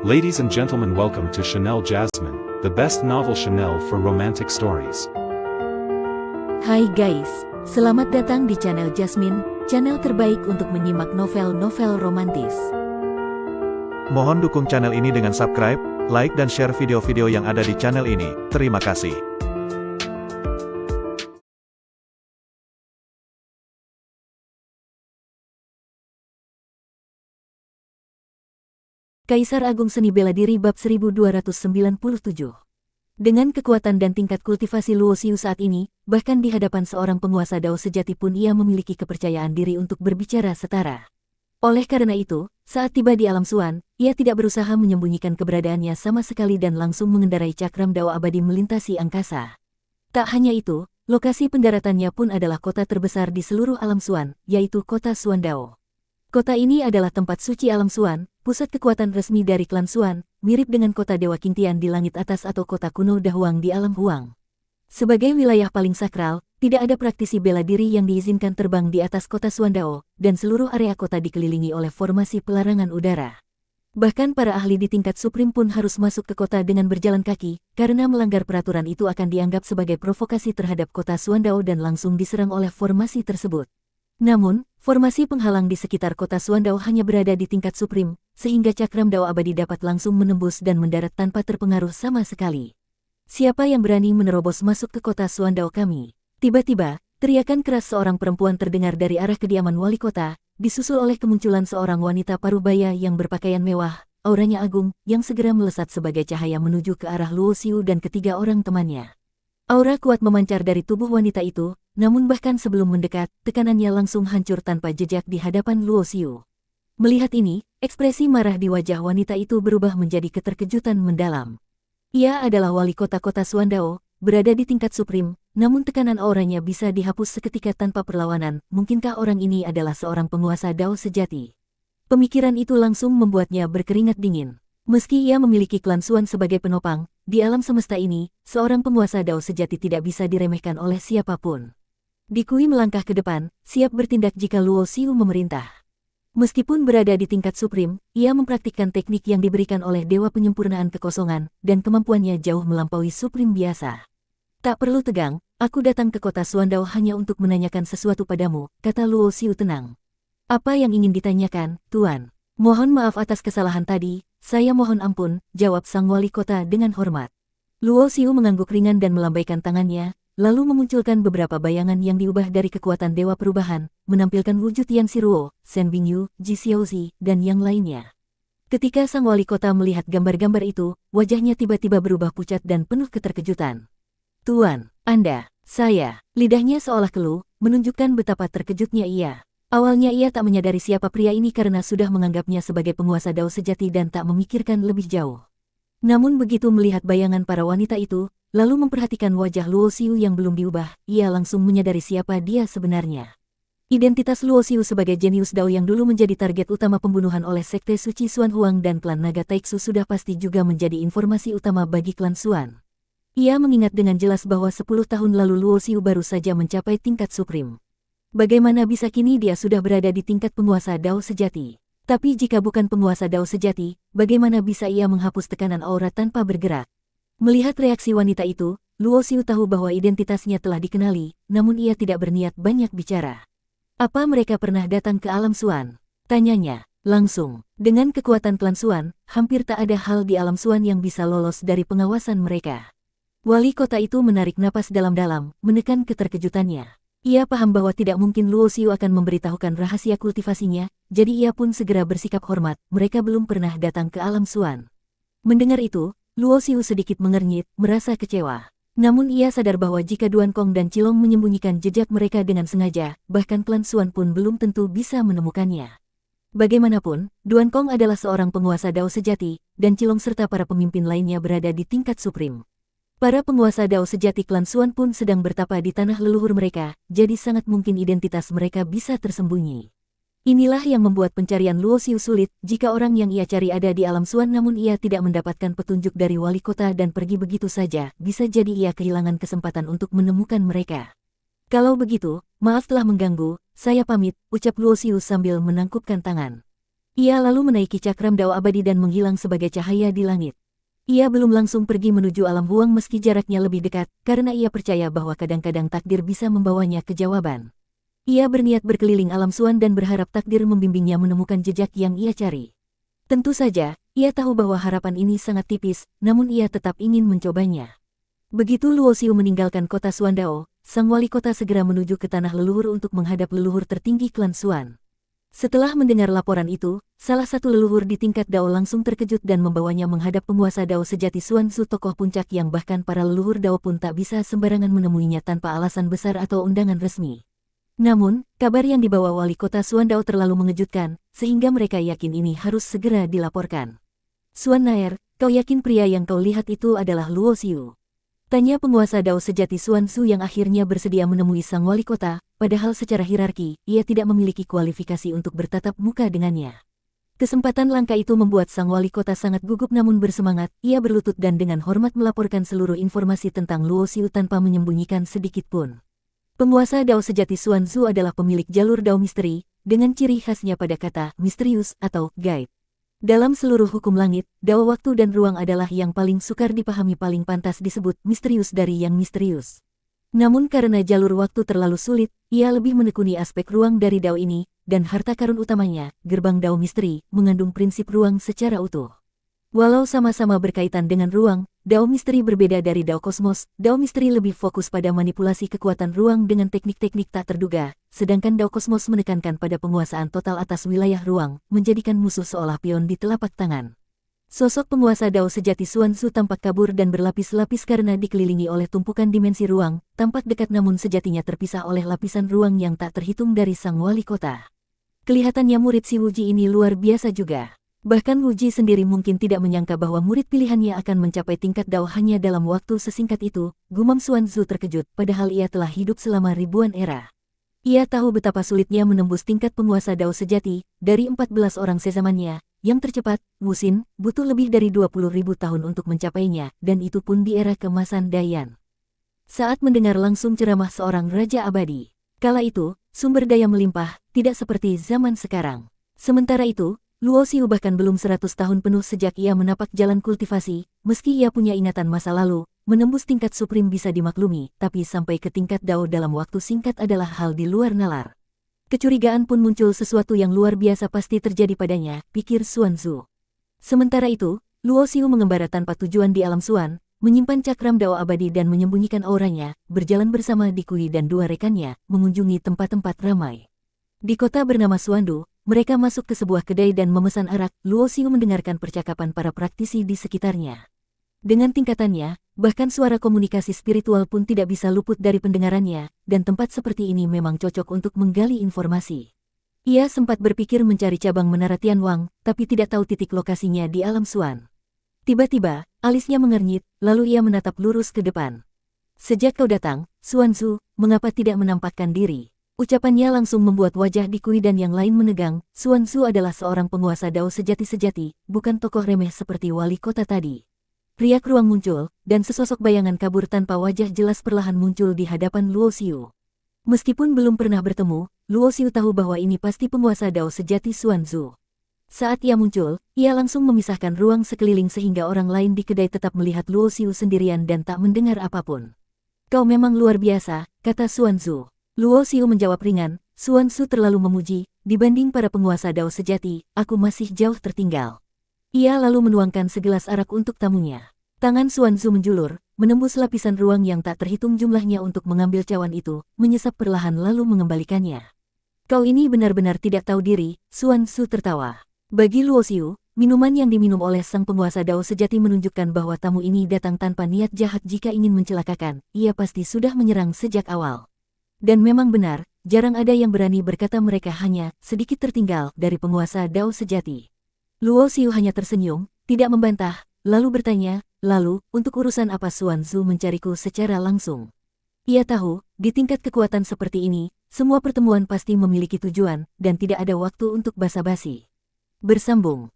Ladies and gentlemen, welcome to Chanel Jasmine, the best novel Chanel for romantic stories. Hai guys, selamat datang di channel Jasmine, channel terbaik untuk menyimak novel-novel romantis. Mohon dukung channel ini dengan subscribe, like dan share video-video yang ada di channel ini. Terima kasih. Kaisar Agung Seni Bela Diri Bab 1297. Dengan kekuatan dan tingkat kultivasi Luo Xiu saat ini, bahkan di hadapan seorang penguasa Dao sejati pun ia memiliki kepercayaan diri untuk berbicara setara. Oleh karena itu, saat tiba di alam Suan, ia tidak berusaha menyembunyikan keberadaannya sama sekali dan langsung mengendarai cakram Dao abadi melintasi angkasa. Tak hanya itu, lokasi pendaratannya pun adalah kota terbesar di seluruh alam Suan, yaitu kota Suan Dao. Kota ini adalah tempat suci alam Suan, pusat kekuatan resmi dari klan Suan, mirip dengan kota Dewa Qingtian di langit atas atau kota kuno Dahuang di alam Huang. Sebagai wilayah paling sakral, tidak ada praktisi bela diri yang diizinkan terbang di atas kota Suan Dao, dan seluruh area kota dikelilingi oleh formasi pelarangan udara. Bahkan para ahli di tingkat suprim pun harus masuk ke kota dengan berjalan kaki, karena melanggar peraturan itu akan dianggap sebagai provokasi terhadap kota Suan Dao dan langsung diserang oleh formasi tersebut. Namun, formasi penghalang di sekitar kota Suan Dao hanya berada di tingkat suprim, sehingga cakram Dao abadi dapat langsung menembus dan mendarat tanpa terpengaruh sama sekali. Siapa yang berani menerobos masuk ke kota Suan Dao kami? Tiba-tiba, teriakan keras seorang perempuan terdengar dari arah kediaman wali kota, disusul oleh kemunculan seorang wanita parubaya yang berpakaian mewah, auranya agung, yang segera melesat sebagai cahaya menuju ke arah Luo Xiu dan ketiga orang temannya. Aura kuat memancar dari tubuh wanita itu, namun bahkan sebelum mendekat, tekanannya langsung hancur tanpa jejak di hadapan Luo Xiu. Melihat ini, ekspresi marah di wajah wanita itu berubah menjadi keterkejutan mendalam. Ia adalah wali kota-kota Suan Dao, berada di tingkat suprim, namun tekanan auranya bisa dihapus seketika tanpa perlawanan. Mungkinkah orang ini adalah seorang penguasa Dao sejati? Pemikiran itu langsung membuatnya berkeringat dingin. Meski ia memiliki klan Suan sebagai penopang, di alam semesta ini, seorang penguasa Dao sejati tidak bisa diremehkan oleh siapapun. Dikui melangkah ke depan, siap bertindak jika Luo Xiu memerintah. Meskipun berada di tingkat suprim, ia mempraktikkan teknik yang diberikan oleh Dewa Penyempurnaan Kekosongan, dan kemampuannya jauh melampaui suprim biasa. Tak perlu tegang, aku datang ke kota Suan Dao hanya untuk menanyakan sesuatu padamu, kata Luo Xiu tenang. Apa yang ingin ditanyakan, Tuan? Mohon maaf atas kesalahan tadi, saya mohon ampun, jawab sang wali kota dengan hormat. Luo Xiu mengangguk ringan dan melambaikan tangannya, lalu memunculkan beberapa bayangan yang diubah dari kekuatan Dewa Perubahan, menampilkan wujud Yan Xiruo, Shen Bingyu, Ji Xiaozi, dan yang lainnya. Ketika sang wali kota melihat gambar-gambar itu, wajahnya tiba-tiba berubah pucat dan penuh keterkejutan. Tuan, Anda, saya, lidahnya seolah keluh, menunjukkan betapa terkejutnya ia. Awalnya ia tak menyadari siapa pria ini karena sudah menganggapnya sebagai penguasa Dao sejati dan tak memikirkan lebih jauh. Namun begitu melihat bayangan para wanita itu, lalu memperhatikan wajah Luo Xiu yang belum diubah, ia langsung menyadari siapa dia sebenarnya. Identitas Luo Xiu sebagai jenius Dao yang dulu menjadi target utama pembunuhan oleh Sekte Suci Suan Huang dan klan Naga Taiksu sudah pasti juga menjadi informasi utama bagi klan Suan. Ia mengingat dengan jelas bahwa 10 tahun lalu Luo Xiu baru saja mencapai tingkat suprim. Bagaimana bisa kini dia sudah berada di tingkat penguasa Dao sejati? Tapi jika bukan penguasa Dao sejati, bagaimana bisa ia menghapus tekanan aura tanpa bergerak? Melihat reaksi wanita itu, Luo Xiu tahu bahwa identitasnya telah dikenali, namun ia tidak berniat banyak bicara. Apa mereka pernah datang ke alam Suan? Tanyanya, langsung. Dengan kekuatan klan Suan, hampir tak ada hal di alam Suan yang bisa lolos dari pengawasan mereka. Wali kota itu menarik napas dalam-dalam, menekan keterkejutannya. Ia paham bahwa tidak mungkin Luo Xiu akan memberitahukan rahasia kultivasinya, jadi ia pun segera bersikap hormat, mereka belum pernah datang ke alam Suan. Mendengar itu, Luo Xiu sedikit mengernyit, merasa kecewa. Namun ia sadar bahwa jika Duan Kong dan Cilong menyembunyikan jejak mereka dengan sengaja, bahkan klan Suan pun belum tentu bisa menemukannya. Bagaimanapun, Duan Kong adalah seorang penguasa Dao sejati, dan Cilong serta para pemimpin lainnya berada di tingkat suprim. Para penguasa Dao sejati klan Suan pun sedang bertapa di tanah leluhur mereka, jadi sangat mungkin identitas mereka bisa tersembunyi. Inilah yang membuat pencarian Luo Xiu sulit, jika orang yang ia cari ada di alam Suan namun ia tidak mendapatkan petunjuk dari wali kota dan pergi begitu saja, bisa jadi ia kehilangan kesempatan untuk menemukan mereka. Kalau begitu, maaf telah mengganggu, saya pamit, ucap Luo Xiu sambil menangkupkan tangan. Ia lalu menaiki cakram dao abadi dan menghilang sebagai cahaya di langit. Ia belum langsung pergi menuju alam huang meski jaraknya lebih dekat, karena ia percaya bahwa kadang-kadang takdir bisa membawanya ke jawaban. Ia berniat berkeliling alam Suan dan berharap takdir membimbingnya menemukan jejak yang ia cari. Tentu saja, ia tahu bahwa harapan ini sangat tipis, namun ia tetap ingin mencobanya. Begitu Luo Xiu meninggalkan kota Suandao, sang wali kota segera menuju ke tanah leluhur untuk menghadap leluhur tertinggi klan Suan. Setelah mendengar laporan itu, salah satu leluhur di tingkat Dao langsung terkejut dan membawanya menghadap penguasa Dao sejati Suan Su, tokoh puncak yang bahkan para leluhur Dao pun tak bisa sembarangan menemuinya tanpa alasan besar atau undangan resmi. Namun, kabar yang dibawa wali kota Suandao terlalu mengejutkan, sehingga mereka yakin ini harus segera dilaporkan. Suan Naer, kau yakin pria yang kau lihat itu adalah Luo Xiu? Tanya penguasa Dao sejati Suan Su yang akhirnya bersedia menemui sang wali kota, padahal secara hierarki, ia tidak memiliki kualifikasi untuk bertatap muka dengannya. Kesempatan langka itu membuat sang wali kota sangat gugup namun bersemangat, ia berlutut dan dengan hormat melaporkan seluruh informasi tentang Luo Xiu tanpa menyembunyikan sedikit pun. Penguasa Dao sejati Suan Su adalah pemilik jalur Dao misteri, dengan ciri khasnya pada kata misterius atau gaib. Dalam seluruh hukum langit, Dao waktu dan ruang adalah yang paling sukar dipahami, paling pantas disebut misterius dari yang misterius. Namun karena jalur waktu terlalu sulit, ia lebih menekuni aspek ruang dari Dao ini, dan harta karun utamanya, gerbang Dao misteri, mengandung prinsip ruang secara utuh. Walau sama-sama berkaitan dengan ruang, Dao misteri berbeda dari Dao kosmos. Dao misteri lebih fokus pada manipulasi kekuatan ruang dengan teknik-teknik tak terduga, sedangkan Dao kosmos menekankan pada penguasaan total atas wilayah ruang, menjadikan musuh seolah pion di telapak tangan. Sosok penguasa Dao sejati Suan Su tampak kabur dan berlapis-lapis karena dikelilingi oleh tumpukan dimensi ruang, tampak dekat namun sejatinya terpisah oleh lapisan ruang yang tak terhitung dari sang wali kota. Kelihatannya murid si Wuji ini luar biasa juga. Bahkan Wuji sendiri mungkin tidak menyangka bahwa murid pilihannya akan mencapai tingkat Dao hanya dalam waktu sesingkat itu, gumam Suan Su terkejut, padahal ia telah hidup selama ribuan era. Ia tahu betapa sulitnya menembus tingkat penguasa Dao sejati, dari 14 orang sezamannya, yang tercepat, Wuxin, butuh lebih dari 20.000 tahun untuk mencapainya, dan itu pun di era kemasan Dayan. Saat mendengar langsung ceramah seorang Raja Abadi, kala itu, sumber daya melimpah, tidak seperti zaman sekarang. Sementara itu, Luo Xiu bahkan belum 100 tahun penuh sejak ia menapak jalan kultivasi, meski ia punya ingatan masa lalu, menembus tingkat suprim bisa dimaklumi, tapi sampai ke tingkat Dao dalam waktu singkat adalah hal di luar nalar. Kecurigaan pun muncul, sesuatu yang luar biasa pasti terjadi padanya, pikir Suan Su. Sementara itu, Luo Xiu mengembara tanpa tujuan di alam Suan, menyimpan cakram Dao abadi dan menyembunyikan auranya, berjalan bersama Dikui dan dua rekannya, mengunjungi tempat-tempat ramai. Di kota bernama Suandu, mereka masuk ke sebuah kedai dan memesan arak. Luo Xiu mendengarkan percakapan para praktisi di sekitarnya. Dengan tingkatannya, bahkan suara komunikasi spiritual pun tidak bisa luput dari pendengarannya, dan tempat seperti ini memang cocok untuk menggali informasi. Ia sempat berpikir mencari cabang Menara Tianwang, tapi tidak tahu titik lokasinya di alam Suan. Tiba-tiba, alisnya mengernyit, lalu ia menatap lurus ke depan. Sejak kau datang, Suan Su, mengapa tidak menampakkan diri? Ucapannya langsung membuat wajah Dikui dan yang lain menegang. Suan Su adalah seorang penguasa Dao sejati-sejati, bukan tokoh remeh seperti wali kota tadi. Riak ruang muncul, dan sesosok bayangan kabur tanpa wajah jelas perlahan muncul di hadapan Luo Xiu. Meskipun belum pernah bertemu, Luo Xiu tahu bahwa ini pasti penguasa Dao sejati Suan Su. Saat ia muncul, ia langsung memisahkan ruang sekeliling sehingga orang lain di kedai tetap melihat Luo Xiu sendirian dan tak mendengar apapun. Kau memang luar biasa, kata Suan Su. Luo Xiu menjawab ringan, Suan Su terlalu memuji, dibanding para penguasa Dao sejati, aku masih jauh tertinggal. Ia lalu menuangkan segelas arak untuk tamunya. Tangan Suan Su menjulur, menembus lapisan ruang yang tak terhitung jumlahnya untuk mengambil cawan itu, menyesap perlahan lalu mengembalikannya. Kau ini benar-benar tidak tahu diri, Suan Su tertawa. Bagi Luo Xiu, minuman yang diminum oleh sang penguasa Dao sejati menunjukkan bahwa tamu ini datang tanpa niat jahat. Jika ingin mencelakakan, ia pasti sudah menyerang sejak awal. Dan memang benar, jarang ada yang berani berkata mereka hanya sedikit tertinggal dari penguasa Dao sejati. Luo Xiu hanya tersenyum, tidak membantah, lalu bertanya, lalu, untuk urusan apa Suan Su mencariku secara langsung? Ia tahu, di tingkat kekuatan seperti ini, semua pertemuan pasti memiliki tujuan, dan tidak ada waktu untuk basa-basi. Bersambung.